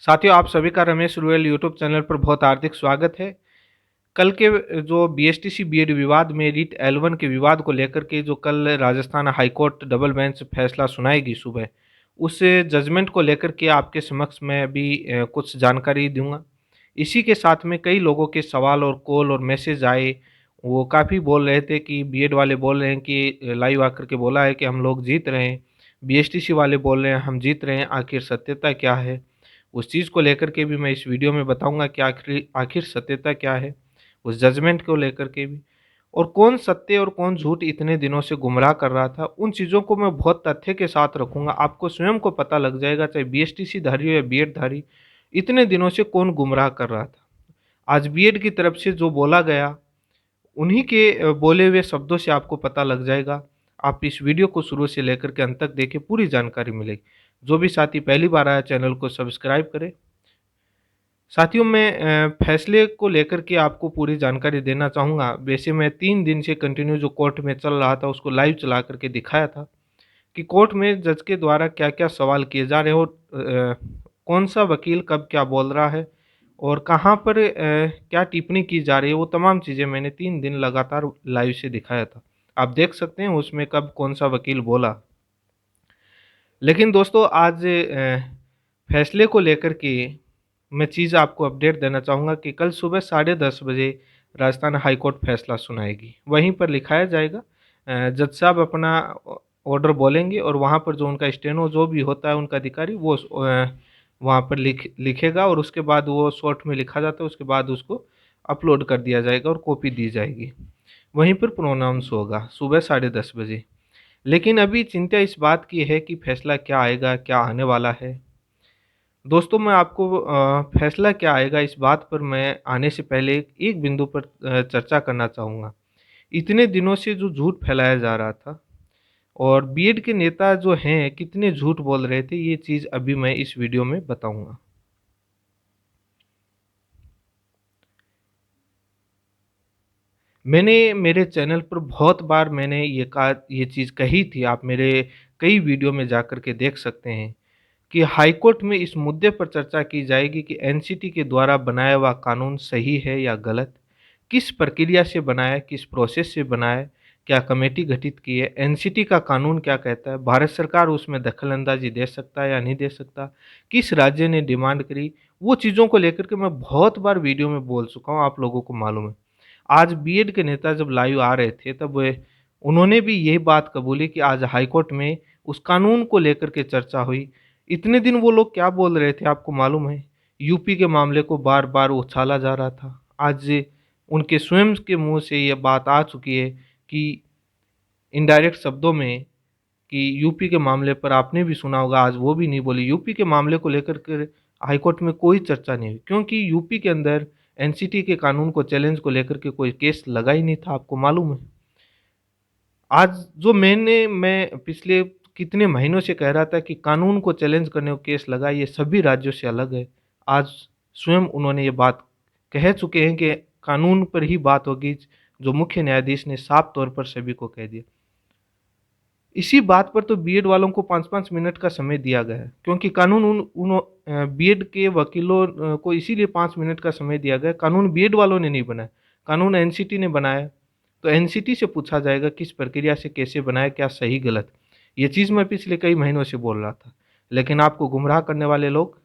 साथियों, आप सभी का रमेश रुयल यूट्यूब चैनल पर बहुत हार्दिक स्वागत है। कल के जो बीएसटीसी बीएड विवाद में रीट L1 के विवाद को लेकर के जो कल Rajasthan high court double bench फैसला सुनाएगी सुबह, उस जजमेंट को लेकर के आपके समक्ष मैं अभी कुछ जानकारी दूँगा। इसी के साथ में कई लोगों के सवाल और कॉल और मैसेज आए, वो काफ़ी बोल रहे थे कि बीएड वाले बोल रहे हैं कि लाइव आकर के बोला है कि हम लोग जीत रहे हैं, बीएसटीसी वाले बोल रहे हैं हम जीत रहे हैं, आखिर सत्यता क्या है? उस चीज़ को लेकर के भी मैं इस वीडियो में बताऊँगा कि आखिर आखिर सत्यता क्या है, उस जजमेंट को लेकर के भी और कौन सत्य और कौन झूठ इतने दिनों से गुमराह कर रहा था, उन चीज़ों को मैं बहुत तथ्य के साथ रखूँगा। आपको स्वयं को पता लग जाएगा, चाहे बीएसटीसी धारी हो या बीएड धारी, इतने दिनों से कौन गुमराह कर रहा था। आज बीएड की तरफ से जो बोला गया, उन्हीं के बोले हुए शब्दों से आपको पता लग जाएगा। आप इस वीडियो को शुरू से लेकर के अंत तक देखें, पूरी जानकारी मिलेगी। जो भी साथी पहली बार आया, चैनल को सब्सक्राइब करें। साथियों, मैं फैसले को लेकर के आपको पूरी जानकारी देना चाहूँगा। वैसे मैं 3 दिन से कंटिन्यू जो कोर्ट में चल रहा था, उसको लाइव चला कर के दिखाया था कि कोर्ट में जज के द्वारा क्या-क्या सवाल किए जा रहे हैं और कौन-सा वकील कब क्या बोल रहा है और कहाँ पर क्या टिप्पणी की जा रही है, वो तमाम चीज़ें मैंने 3 दिन लगातार लाइव से दिखाया था। आप देख सकते हैं उसमें कब कौन-सा वकील बोला। लेकिन दोस्तों, आज फैसले को लेकर के मैं चीज़ आपको अपडेट देना चाहूँगा कि कल सुबह 10:30 बजे राजस्थान हाई कोर्ट फैसला सुनाएगी। वहीं पर लिखाया जाएगा, जज साहब अपना ऑर्डर बोलेंगे और वहाँ पर जो उनका स्टेनो जो भी होता है उनका अधिकारी वो वहाँ पर लिखेगा और उसके बाद वो शॉर्ट में लिखा जाता है, उसके बाद उसको अपलोड कर दिया जाएगा और कॉपी दी जाएगी। वहीं पर प्रोनाउंस होगा सुबह 10:30 बजे। लेकिन अभी चिंता इस बात की है कि फैसला क्या आएगा, क्या आने वाला है? दोस्तों, मैं आपको फैसला क्या आएगा इस बात पर मैं आने से पहले एक बिंदु पर चर्चा करना चाहूँगा। इतने दिनों से जो झूठ फैलाया जा रहा था और बीएड के नेता जो हैं कितने झूठ बोल रहे थे, ये चीज़ अभी मैं इस वीडियो में बताऊँगा। मैंने मेरे चैनल पर बहुत बार मैंने ये चीज़ कही थी, आप मेरे कई वीडियो में जाकर के देख सकते हैं कि हाई कोर्ट में इस मुद्दे पर चर्चा की जाएगी कि एनसीटी के द्वारा बनाया हुआ कानून सही है या गलत? किस प्रक्रिया से बना है, किस प्रोसेस से बना है, क्या कमेटी गठित की है, एनसीटी का कानून क्या कहता है, भारत सरकार उसमें दखल-अंदाज़ी दे सकता है या नहीं दे सकता, किस राज्य ने डिमांड करी, वो चीज़ों को लेकर के मैं बहुत बार वीडियो में बोल चुका हूँ, आप लोगों को मालूम है। आज बीएड के नेता जब लाइव आ रहे थे तब उन्होंने भी यही बात कबूली कि आज हाई कोर्ट में उस कानून को लेकर के चर्चा हुई। इतने दिन वो लोग क्या बोल रहे थे आपको मालूम है? यूपी के मामले को बार-बार उछाला जा रहा था। आज उनके स्वयं के मुँह से ये बात आ चुकी है कि इनडायरेक्ट शब्दों में कि यूपी के मामले पर आपने भी सुना होगा, आज वो भी नहीं बोले। यूपी के मामले को लेकर के हाई कोर्ट में कोई चर्चा नहीं हुई क्योंकि यूपी के अंदर एनसीटी के कानून को चैलेंज को लेकर के कोई केस लगा ही नहीं था, आपको मालूम है। आज जो मैं पिछले कितने महीनों से कह रहा था कि कानून को चैलेंज करने को केस लगा, ये सभी राज्यों से अलग है। आज स्वयं उन्होंने ये बात कह चुके हैं कि कानून पर ही बात होगी, जो मुख्य न्यायाधीश ने साफ तौर पर सभी को कह दिया। इसी बात पर तो बीएड वालों को 5-5 मिनट का समय दिया गया है क्योंकि कानून बीएड के वकीलों को इसीलिए 5 मिनट का समय दिया गया है, कानून बीएड वालों ने नहीं बनाया, कानून एनसीटी ने बनाया। तो एनसीटी से पूछा जाएगा किस प्रक्रिया से कैसे बनाया, क्या सही गलत। ये चीज़ मैं पिछले कई महीनों से बोल रहा था, लेकिन आपको गुमराह करने वाले लोग,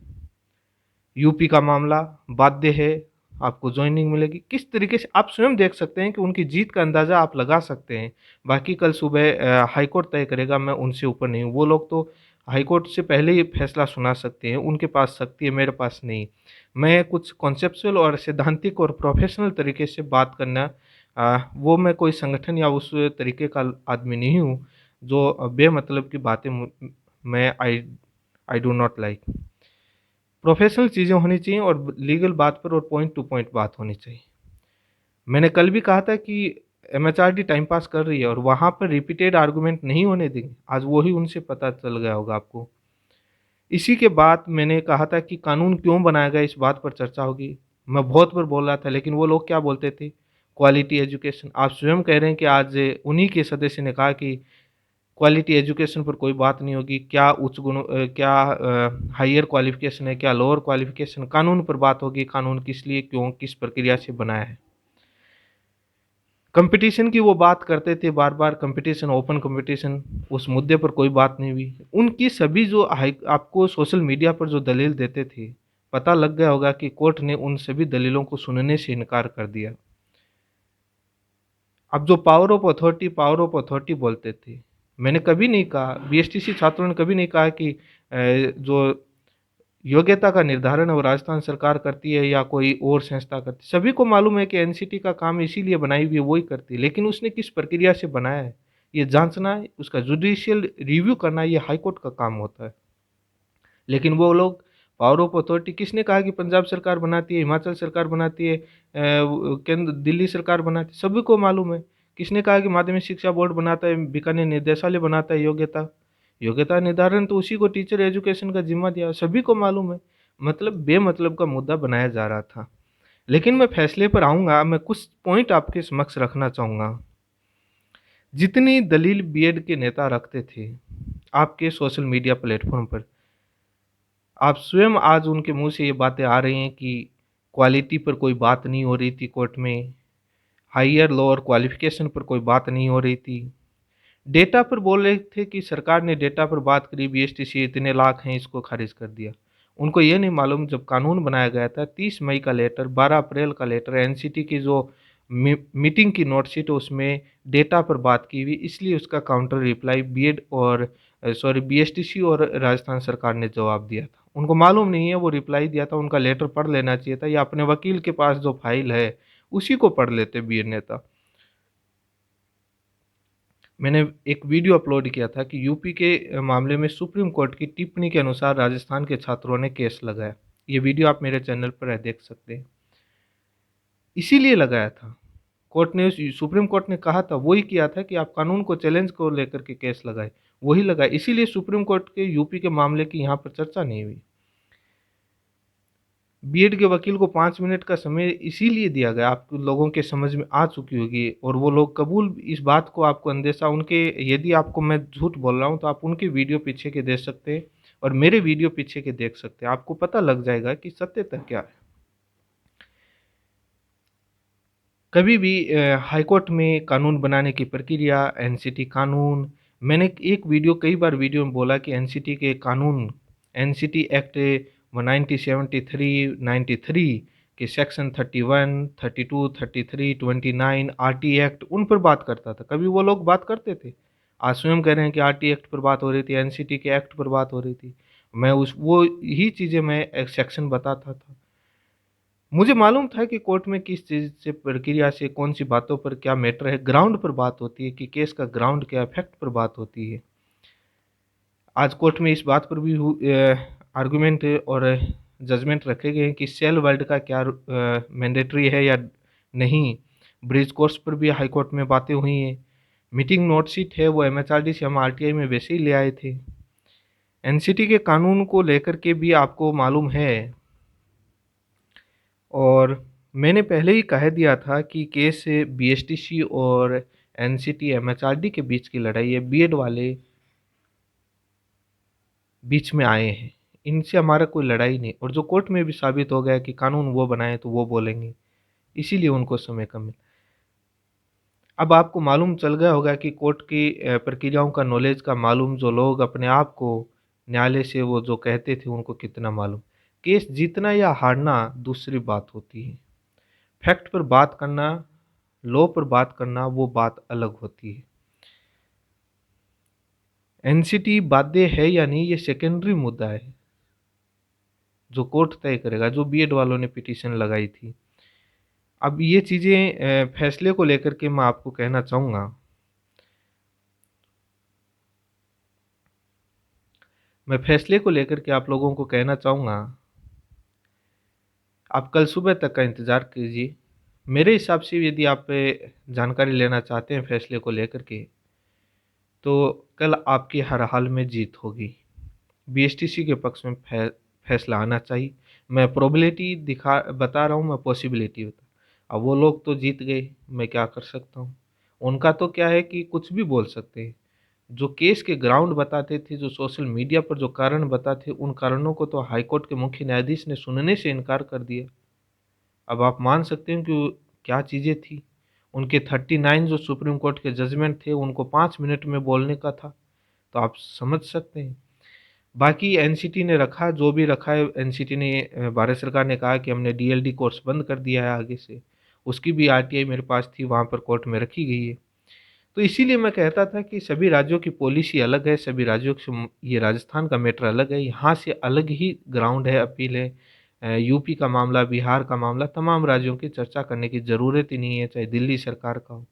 यूपी का मामला बाध्य है, आपको जॉइनिंग मिलेगी। किस तरीके से आप स्वयं देख सकते हैं कि उनकी जीत का अंदाज़ा आप लगा सकते हैं। बाकी कल सुबह हाई कोर्ट तय करेगा, मैं उनसे ऊपर नहीं हूँ। वो लोग तो हाई कोर्ट से पहले ही फैसला सुना सकते हैं, उनके पास शक्ति है, मेरे पास नहीं। मैं कुछ कॉन्सेप्चुअल और सैद्धांतिक और प्रोफ़ेशनल तरीके से बात करना, वो मैं कोई संगठन या उस तरीके का आदमी नहीं हूँ, जो बेमतलब की बातें मैं I do not like. Professional चीज़ें होनी चाहिए और लीगल बात पर और पॉइंट टू पॉइंट बात होनी चाहिए। मैंने कल भी कहा था कि एमएचआरडी टाइम पास कर रही है और वहाँ पर रिपीटेड आर्गुमेंट नहीं होने देंगे। आज वो ही उनसे पता चल गया होगा आपको। इसी के बाद मैंने कहा था कि कानून क्यों बनाया गया, इस बात पर चर्चा होगी। मैं बहुत बार बोल रहा था, लेकिन वो लोग क्या बोलते थे? Quality education. आप स्वयं कह रहे हैं कि आज उन्हीं के सदस्य ने कहा कि क्वालिटी एजुकेशन पर कोई बात नहीं होगी, क्या क्या हायर क्वालिफ़िकेशन है, क्या लोअर क्वालिफ़िकेशन, कानून पर बात होगी, कानून किस लिए, क्यों, किस प्रक्रिया से बनाया है। कंपटीशन की वो बात करते थे बार-बार, कंपटीशन, ओपन कंपटीशन, उस मुद्दे पर कोई बात नहीं हुई। उनकी सभी जो आपको सोशल मीडिया पर जो दलील देते थे, पता लग गया होगा कि कोर्ट ने उन सभी दलीलों को सुनने से इनकार कर दिया। अब जो पावर ऑफ अथॉरिटी बोलते थे, मैंने कभी नहीं कहा, बीएसटीसी छात्रों ने कभी नहीं कहा कि जो योग्यता का निर्धारण है वो राजस्थान सरकार करती है या कोई और संस्था करती है। सभी को मालूम है कि एनसीटी का काम इसीलिए बनाई हुई है, वो ही करती है। लेकिन उसने किस प्रक्रिया से बनाया है, ये जाँचना, उसका जुडिशियल रिव्यू करना, ये हाई कोर्ट का काम होता है। लेकिन वो लोग पावर ऑफ अथॉरिटी, किसने कहा कि पंजाब सरकार बनाती है, हिमाचल सरकार बनाती है, केंद्र दिल्ली सरकार बनाती है, सभी को मालूम है। किसने कहा कि माध्यमिक शिक्षा बोर्ड बनाता है, बीकानेर निर्देशालय बनाता है योग्यता। योग्यता निर्धारण तो उसी को टीचर एजुकेशन का जिम्मा दिया, सभी को मालूम है। मतलब बेमतलब का मुद्दा बनाया जा रहा था। लेकिन मैं फैसले पर आऊँगा, मैं कुछ पॉइंट आपके समक्ष रखना चाहूँगा। जितनी दलील बीएड के नेता रखते थे, आपके सोशल मीडिया प्लेटफ़ॉर्म पर, आप स्वयं आज उनके मुँह से ये बातें आ रही हैं कि क्वालिटी पर कोई बात नहीं हो रही थी कोर्ट में, हायर लोअर क्वालिफ़िकेशन पर कोई बात नहीं हो रही थी। डेटा पर बोल रहे थे कि सरकार ने डेटा पर बात करी, बीएसटीसी इतने लाख हैं, इसको खारिज कर दिया। उनको ये नहीं मालूम, जब कानून बनाया गया था 30 मई का लेटर, 12 अप्रैल का लेटर, एनसीटी की जो मीटिंग की नोटशीट है उसमें डेटा पर बात की हुई, इसलिए उसका काउंटर रिप्लाई बीएड और बीएसटीसी और राजस्थान सरकार ने जवाब दिया था। उनको मालूम नहीं है वो रिप्लाई दिया था, उनका लेटर पढ़ लेना चाहिए था, या अपने वकील के पास जो फाइल है उसी को पढ़ लेते बीएड नेता। मैंने एक वीडियो अपलोड किया था कि यूपी के मामले में सुप्रीम कोर्ट की टिप्पणी के अनुसार राजस्थान के छात्रों ने केस लगाया। ये वीडियो आप मेरे चैनल पर देख सकते हैं। इसीलिए लगाया था। कोर्ट ने सुप्रीम कोर्ट ने कहा था, वही किया था कि आप कानून को चैलेंज को लेकर के केस लगाए, वही लगाए। इसीलिए सुप्रीम कोर्ट के यूपी के मामले की यहाँ पर चर्चा नहीं हुई। बीएड के वकील को 5 मिनट का समय इसीलिए दिया गया, आप लोगों के समझ में आ चुकी होगी, और वो लोग कबूल, इस बात को आपको अंदेशा उनके, यदि आपको मैं झूठ बोल रहा हूँ तो आप उनके वीडियो पीछे के देख सकते हैं और मेरे वीडियो पीछे के देख सकते हैं, आपको पता लग जाएगा कि सत्यता क्या है। कभी भी हाई कोर्ट में कानून बनाने की प्रक्रिया, एनसीटी कानून, मैंने एक वीडियो, कई बार वीडियो में बोला कि एनसीटी के कानून, एनसीटी एक्ट 1973, 93 के सेक्शन 31, 32, 33, 29, आरटी एक्ट, उन पर बात करता था। कभी वो लोग बात करते थे? आज स्वयं कह रहे हैं कि आरटी एक्ट पर बात हो रही थी, एनसीटी के एक्ट पर बात हो रही थी। मैं उस वो ही चीज़ें मैं एक सेक्शन बताता था। मुझे मालूम था कि कोर्ट में किस चीज़ से, प्रक्रिया से, कौन-सी बातों पर क्या मैटर है, ग्राउंड पर बात होती है कि केस का ग्राउंड क्या है, फैक्ट पर बात होती है। आज कोर्ट में इस बात पर भी आर्गुमेंट और जजमेंट रखे गए हैं कि सेल वर्ल्ड का क्या मैंडेटरी है या नहीं। ब्रिज कोर्स पर भी हाई कोर्ट में बातें हुई हैं। मीटिंग नोटशीट है वो एमएचआरडी से हम आरटीआई में वैसे ही ले आए थे। एनसीटी के कानून को लेकर के भी आपको मालूम है, और मैंने पहले ही कह दिया था कि केस बीएसटीसी और एनसीटी एमएचआरडी के बीच की लड़ाई है, बीएड वाले बीच में आए हैं, इनसे हमारा कोई लड़ाई नहीं, और जो कोर्ट में भी साबित हो गया कि कानून वो बनाए तो वो बोलेंगे, इसीलिए उनको समय कम मिला। अब आपको मालूम चल गया होगा कि कोर्ट की प्रक्रियाओं का नॉलेज का मालूम, जो लोग अपने आप को न्यायालय से वो जो कहते थे उनको कितना मालूम। केस जीतना या हारना दूसरी बात होती है, फैक्ट पर बात करना, लॉ पर बात करना, वो बात अलग होती है। एनसीटी बाध्य है या नहीं, ये सेकेंडरी मुद्दा है, जो कोर्ट तय करेगा, जो बीएड वालों ने पिटीशन लगाई थी। अब ये चीज़ें फैसले को लेकर के मैं आपको कहना चाहूँगा, मैं फैसले को लेकर के आप लोगों को कहना चाहूँगा, आप कल सुबह तक का इंतज़ार कीजिए। मेरे हिसाब से यदि आप जानकारी लेना चाहते हैं फैसले को लेकर के, तो कल आपकी हर हाल में जीत होगी। बीएसटीसी के पक्ष में फैसला आना चाहिए। मैं प्रोबेबिलिटी बता रहा हूँ, मैं पॉसिबिलिटी बता, अब वो लोग तो जीत गए, मैं क्या कर सकता हूँ? उनका तो क्या है कि कुछ भी बोल सकते हैं। जो केस के ग्राउंड बताते थे, जो सोशल मीडिया पर जो कारण बताते, उन कारणों को तो हाई कोर्ट के मुख्य न्यायाधीश ने सुनने से इनकार कर दिया। अब आप मान सकते हैं कि वो क्या चीज़ें थी। उनके 39 जो सुप्रीम कोर्ट के जजमेंट थे, उनको 5 मिनट में बोलने का था, तो आप समझ सकते हैं। बाकी एनसीटी ने रखा, जो भी रखा है एनसीटी ने, भारत सरकार ने कहा कि हमने डीएलडी कोर्स बंद कर दिया है आगे से। उसकी भी आरटीआई मेरे पास थी, वहाँ पर कोर्ट में रखी गई है। तो इसीलिए मैं कहता था कि सभी राज्यों की पॉलिसी अलग है, सभी राज्यों से ये राजस्थान का मैटर अलग है, यहाँ से अलग ही ग्राउंड है, अपील है। यूपी का मामला, बिहार का मामला, तमाम राज्यों की चर्चा करने की ज़रूरत ही नहीं है, चाहे दिल्ली सरकार का हो।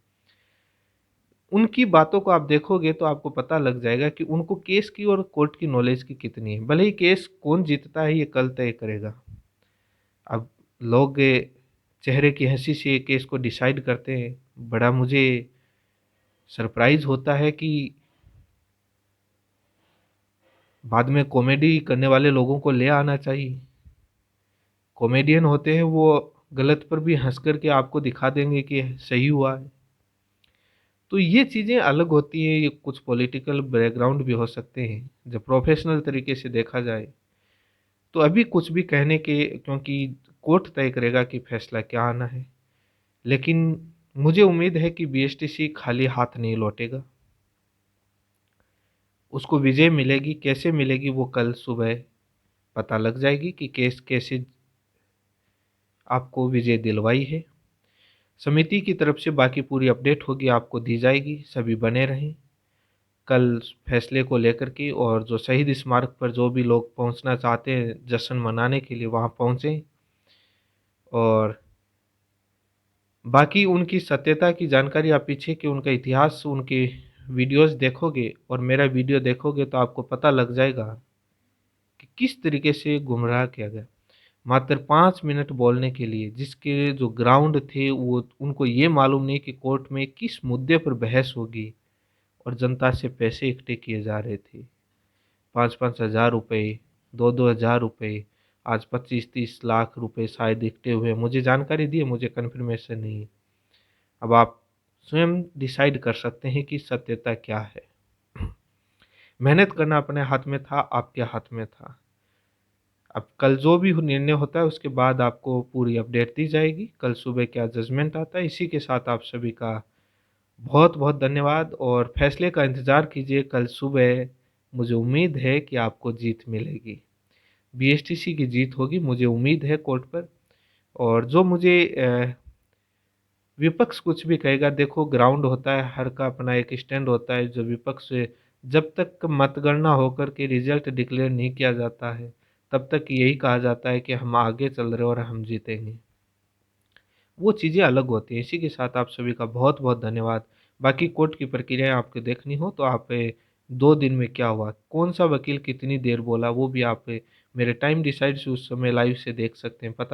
उनकी बातों को आप देखोगे तो आपको पता लग जाएगा कि उनको केस की और कोर्ट की नॉलेज की कितनी है। भले ही केस कौन जीतता है ये कल तय करेगा। अब लोग चेहरे की हँसी से केस को डिसाइड करते हैं। बड़ा मुझे सरप्राइज़ होता है कि बाद में कॉमेडी करने वाले लोगों को ले आना चाहिए। कॉमेडियन होते हैं वो गलत पर भी हँस कर के आपको दिखा देंगे कि सही हुआ है। तो ये चीज़ें अलग होती हैं, ये कुछ पॉलिटिकल बैकग्राउंड भी हो सकते हैं, जब प्रोफेशनल तरीके से देखा जाए। तो अभी कुछ भी कहने के, क्योंकि कोर्ट तय करेगा कि फैसला क्या आना है। लेकिन मुझे उम्मीद है कि बीएसटीसी खाली हाथ नहीं लौटेगा। उसको विजय मिलेगी, कैसे मिलेगी वो कल सुबह पता लग जाएगी कि केस कैसे आपको विजय दिलवाई है। समिति की तरफ से बाकी पूरी अपडेट होगी, आपको दी जाएगी। सभी बने रहें कल फैसले को लेकर के, और जो शहीद स्मारक पर जो भी लोग पहुंचना चाहते हैं जश्न मनाने के लिए, वहां पहुंचें। और बाकी उनकी सत्यता की जानकारी, आप पीछे के उनका इतिहास, उनके वीडियोस देखोगे और मेरा वीडियो देखोगे तो आपको पता लग जाएगा कि किस तरीके से गुमराह किया गया। मात्र 5 मिनट बोलने के लिए, जिसके जो ग्राउंड थे वो उनको ये मालूम नहीं कि कोर्ट में किस मुद्दे पर बहस होगी, और जनता से पैसे इकट्ठे किए जा रहे थे। 5-5 हज़ार रुपये, 2-2 हज़ार रुपये, आज 25-30 लाख रुपए शायद इकट्ठे हुए। मुझे जानकारी दी है, मुझे कन्फर्मेशन नहीं है। अब आप स्वयं डिसाइड कर सकते हैं कि सत्यता क्या है। मेहनत करना अपने हाथ में था, आपके हाथ में था। अब कल जो भी निर्णय होता है उसके बाद आपको पूरी अपडेट दी जाएगी, कल सुबह क्या जजमेंट आता है। इसी के साथ आप सभी का बहुत बहुत धन्यवाद, और फैसले का इंतज़ार कीजिए कल सुबह। मुझे उम्मीद है कि आपको जीत मिलेगी, बीएसटीसी की जीत होगी, मुझे उम्मीद है कोर्ट पर। और जो मुझे विपक्ष कुछ भी कहेगा, देखो ग्राउंड होता है, हर का अपना एक स्टैंड होता है। जो विपक्ष है, जब तक मतगणना होकर के रिजल्ट डिक्लेयर नहीं किया जाता है, तब तक यही कहा जाता है कि हम आगे चल रहे हैं और हम जीतेंगे। वो चीज़ें अलग होती हैं। इसी के साथ आप सभी का बहुत बहुत धन्यवाद। बाकी कोर्ट की प्रक्रिया आपको देखनी हो तो आप 2 दिन में क्या हुआ, कौन सा वकील कितनी देर बोला, वो भी आप मेरे टाइम डिसाइड से उस समय लाइव से देख सकते हैं। पता